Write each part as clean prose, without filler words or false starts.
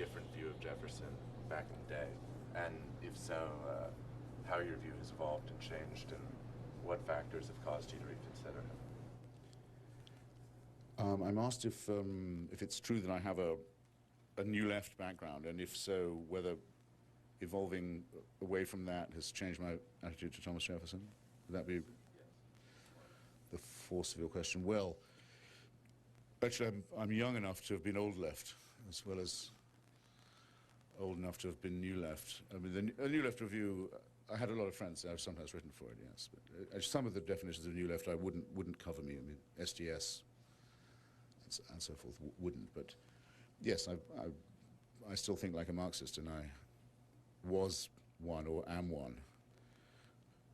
different view of Jefferson back in the day? And if so, how your view has evolved and changed, and what factors have caused you to reconsider him? I'm asked if it's true that I have a new left background, and if so, whether evolving away from that has changed my attitude to Thomas Jefferson. Would that be the force of your question? Well, actually, I'm young enough to have been old left, as well as old enough to have been new left. I mean, the new left review, I had a lot of friends. I've sometimes written for it, yes. But some of the definitions of new left I wouldn't cover me. I mean, SDS and so forth wouldn't. But yes, I still think like a Marxist, and I was one, or am one.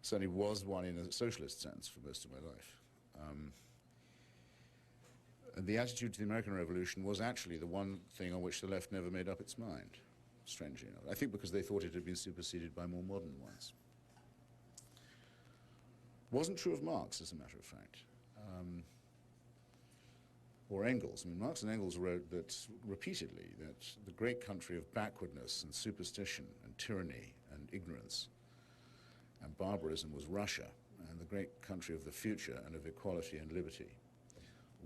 Certainly was one in a socialist sense for most of my life. And the attitude to the American Revolution was actually the one thing on which the left never made up its mind, strangely enough. I think because they thought it had been superseded by more modern ones. Wasn't true of Marx, as a matter of fact. Or Engels. I mean, Marx and Engels wrote that repeatedly that the great country of backwardness and superstition and tyranny and ignorance and barbarism was Russia, and the great country of the future and of equality and liberty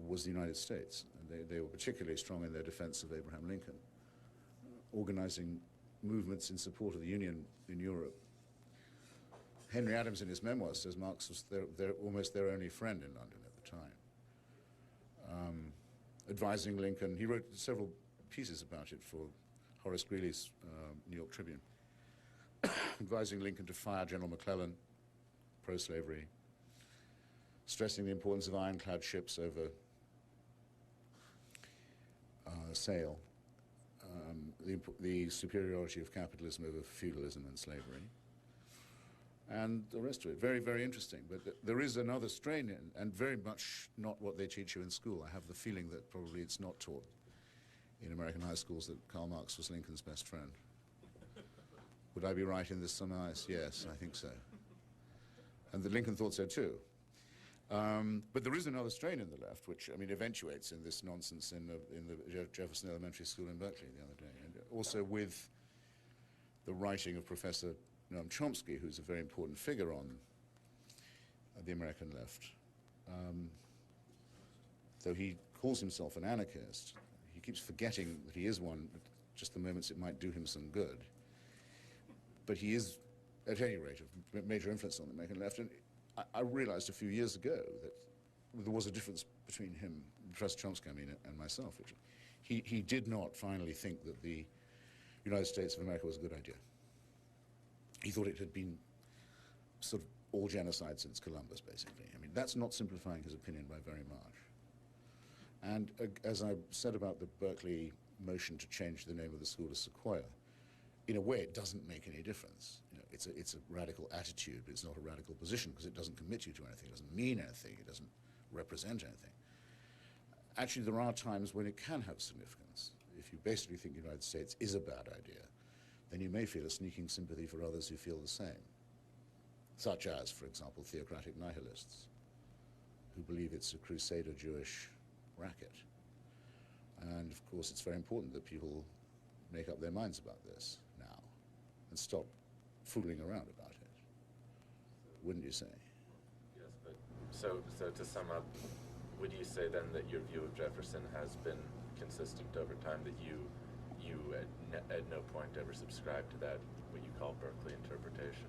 was the United States. And they were particularly strong in their defense of Abraham Lincoln, organizing movements in support of the Union in Europe. Henry Adams in his memoirs says Marx was almost their only friend in London at the time. Advising Lincoln, he wrote several pieces about it for Horace Greeley's New York Tribune, advising Lincoln to fire General McClellan, pro-slavery, stressing the importance of ironclad ships over sail, the superiority of capitalism over feudalism and slavery, and the rest of it. Very, very interesting. But there is another strain in, and very much not what they teach you in school. I have the feeling that probably it's not taught in American high schools that Karl Marx was Lincoln's best friend. Would I be right in this surmise? Yes, I think so. And that Lincoln thought so too. But there is another strain in the left, which, I mean, eventuates in this nonsense in the Jefferson Elementary School in Berkeley the other day. And also with the writing of Professor Chomsky, who's a very important figure on the American left. Though he calls himself an anarchist, he keeps forgetting that he is one at just the moments it might do him some good. But he is, at any rate, of major influence on the American left. And I realized a few years ago that there was a difference between him, Professor Chomsky, I mean, and myself. Which he did not finally think that the United States of America was a good idea. He thought it had been sort of all genocide since Columbus, basically. I mean, that's not simplifying his opinion by very much. And as I said about the Berkeley motion to change the name of the school to Sequoia, in a way it doesn't make any difference. You know, it's a radical attitude, but it's not a radical position because it doesn't commit you to anything, it doesn't mean anything, it doesn't represent anything. Actually, there are times when it can have significance. If you basically think the United States is a bad idea, then you may feel a sneaking sympathy for others who feel the same, such as, for example, theocratic nihilists, who believe it's a crusader Jewish racket. And of course, it's very important that people make up their minds about this now and stop fooling around about it, wouldn't you say? Yes, but so to sum up, would you say then that your view of Jefferson has been consistent over time, that you at no point ever subscribed to that, what you call Berkeley interpretation?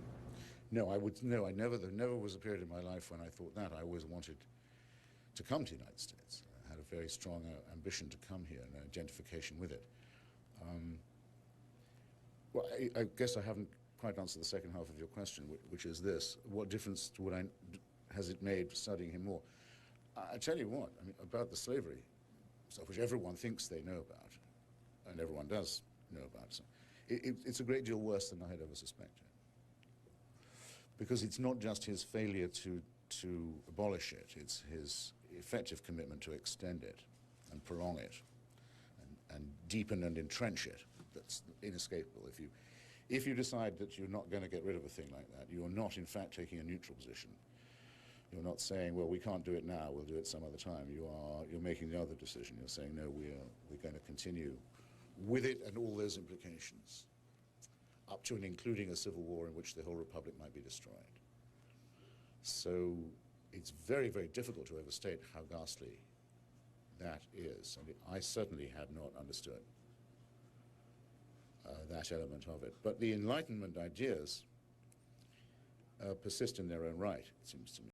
No, there never was a period in my life when I thought that. I always wanted to come to the United States. I had a very strong ambition to come here and identification with it. Well, I guess I haven't quite answered the second half of your question, which is this: what difference has it made studying him more? I tell you what, I mean, about the slavery stuff, which everyone thinks they know about, and everyone does know about, so it's a great deal worse than I had ever suspected. Because it's not just his failure to abolish it, it's his effective commitment to extend it and prolong it and deepen and entrench it that's inescapable. If you decide that you're not going to get rid of a thing like that, you're not in fact taking a neutral position. You're not saying, well, we can't do it now, we'll do it some other time. You're making the other decision. You're saying, no, we're going to continue with it and all those implications, up to and including a civil war in which the whole republic might be destroyed. So it's very, very difficult to overstate how ghastly that is. And I certainly had not understood that element of it. But the Enlightenment ideas persist in their own right, it seems to me.